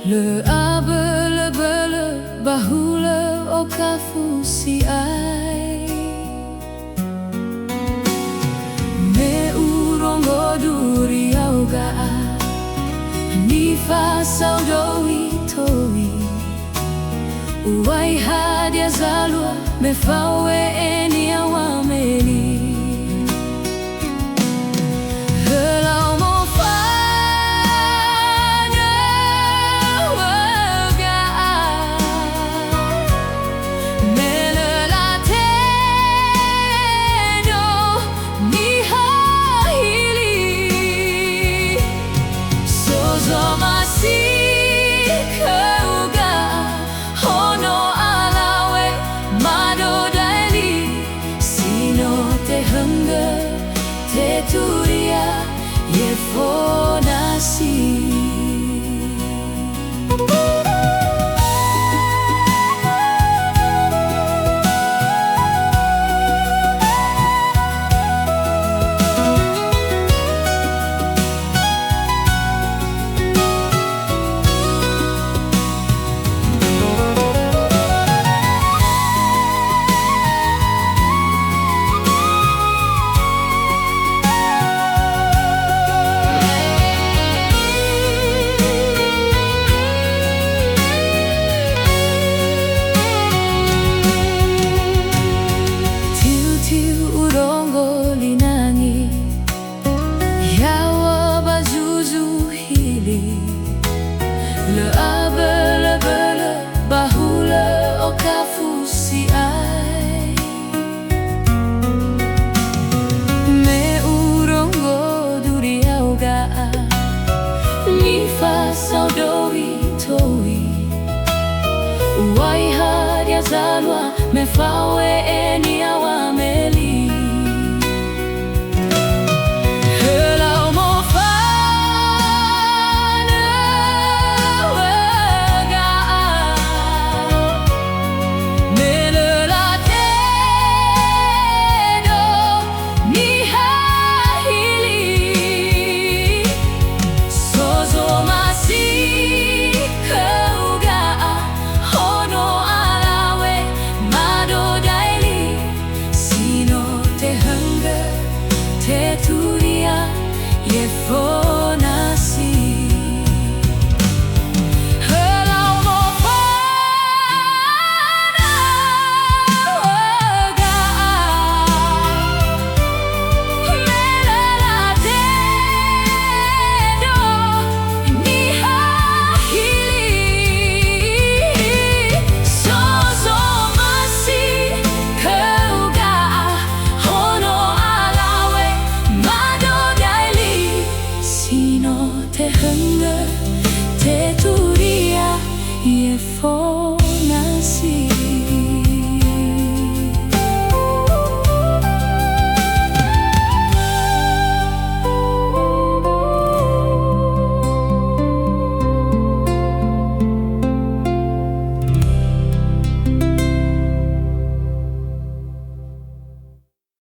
Le abe le bele bahule okafu si ai Me urongo duri auga Nifa saudowi towi Uwai hadia zalua mefawe eni awameli Turia ye fonasi Le abe le bele bahule okafu si ai Me urongo duri auga Nifa saudowi towi Uwai hadia zalua mefawe eni awameli Te turia ye fonasi